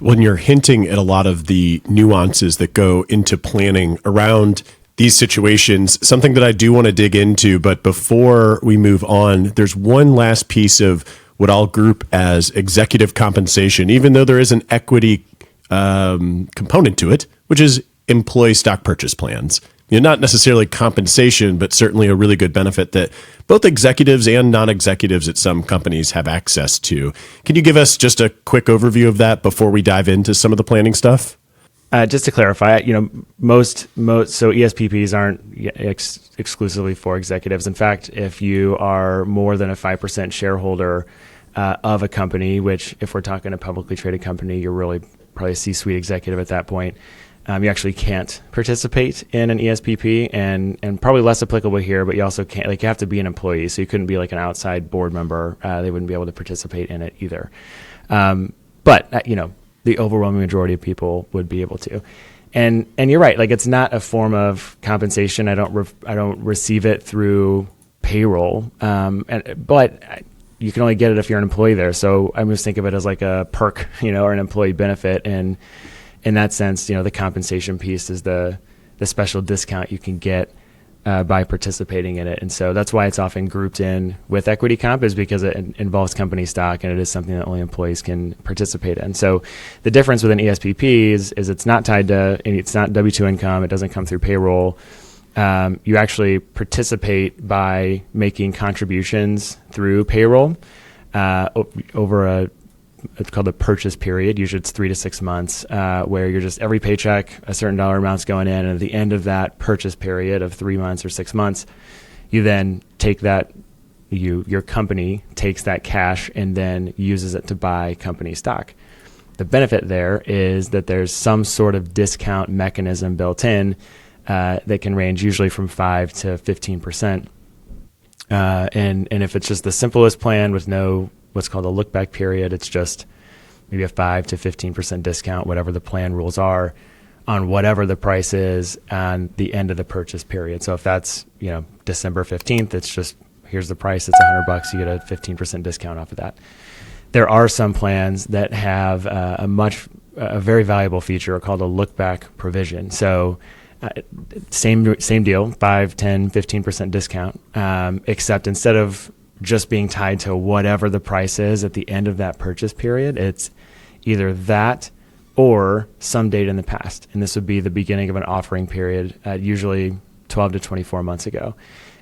When you're hinting at a lot of the nuances that go into planning around these situations, something that I do want to dig into, but before we move on, there's one last piece of what I'll group as executive compensation, even though there is an equity component to it, which is employee stock purchase plans. Not necessarily compensation, but certainly a really good benefit that both executives and non-executives at some companies have access to. Can you give us just a quick overview of that before we dive into some of the planning stuff? Just to clarify, most so ESPPs aren't exclusively for executives. In fact, if you are more than a 5% shareholder of a company, which if we're talking a publicly traded company, you're really probably a C-suite executive at that point. You actually can't participate in an ESPP, and probably less applicable here, but you also can't, you have to be an employee, so you couldn't be like an outside board member. They wouldn't be able to participate in it either. But the overwhelming majority of people would be able to. And you're right, it's not a form of compensation. I don't receive it through payroll, but you can only get it if you're an employee there. So I just think of it as like a perk, or an employee benefit. And in that sense, the compensation piece is the special discount you can get by participating in it. And so that's why it's often grouped in with equity comp, is because it involves company stock, and it is something that only employees can participate in. So the difference with an ESPP is it's not tied to, it's not W-2 income. It doesn't come through payroll. You actually participate by making contributions through payroll over it's called a purchase period. Usually it's 3 to 6 months, where you're just every paycheck, a certain dollar amount's going in. And at the end of that purchase period of 3 months or 6 months, you then take that, your company takes that cash and then uses it to buy company stock. The benefit there is that there's some sort of discount mechanism built in that can range usually from 5 to 15%. And if it's just the simplest plan with no what's called a look back period, it's just maybe a 5 to 15% discount, whatever the plan rules are, on whatever the price is on the end of the purchase period. So if that's, December 15th, it's just, here's the price, it's $100, you get a 15% discount off of that. There are some plans that have a very valuable feature called a look back provision. So same deal, 5, 10, 15% discount, except instead of just being tied to whatever the price is at the end of that purchase period, it's either that or some date in the past. And this would be the beginning of an offering period, usually 12 to 24 months ago.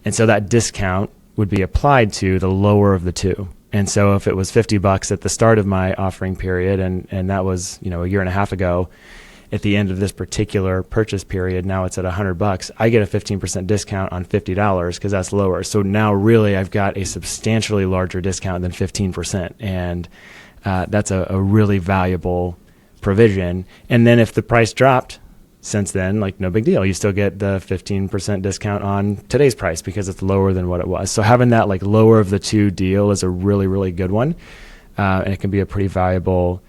And so that discount would be applied to the lower of the two. And so if it was $50 at the start of my offering period, and that was, a year and a half ago, at the end of this particular purchase period, now it's at $100, I get a 15% discount on $50 because that's lower. So now really I've got a substantially larger discount than 15%. And that's a really valuable provision. And then if the price dropped since then, no big deal. You still get the 15% discount on today's price because it's lower than what it was. So having that lower of the two deal is a really, really good one. And it can be a pretty valuable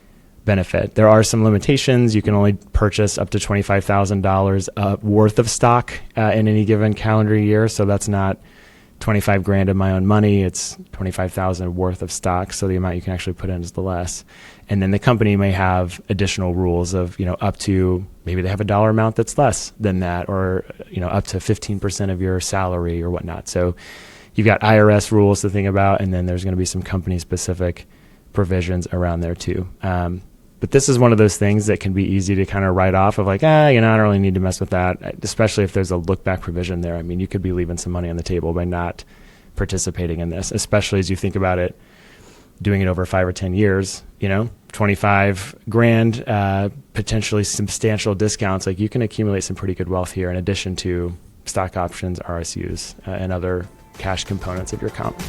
benefit. There are some limitations. You can only purchase up to $25,000 worth of stock in any given calendar year. So that's not $25,000 of my own money. It's $25,000 worth of stock. So the amount you can actually put in is the less. And then the company may have additional rules of, up to, maybe they have a dollar amount that's less than that, or, up to 15% of your salary or whatnot. So you've got IRS rules to think about, and then there's going to be some company specific provisions around there too. But this is one of those things that can be easy to kind of write off of I don't really need to mess with that, especially if there's a look back provision there. I mean, you could be leaving some money on the table by not participating in this, especially as you think about it, doing it over 5 or 10 years, $25,000, potentially substantial discounts. You can accumulate some pretty good wealth here in addition to stock options, RSUs, and other cash components of your comp.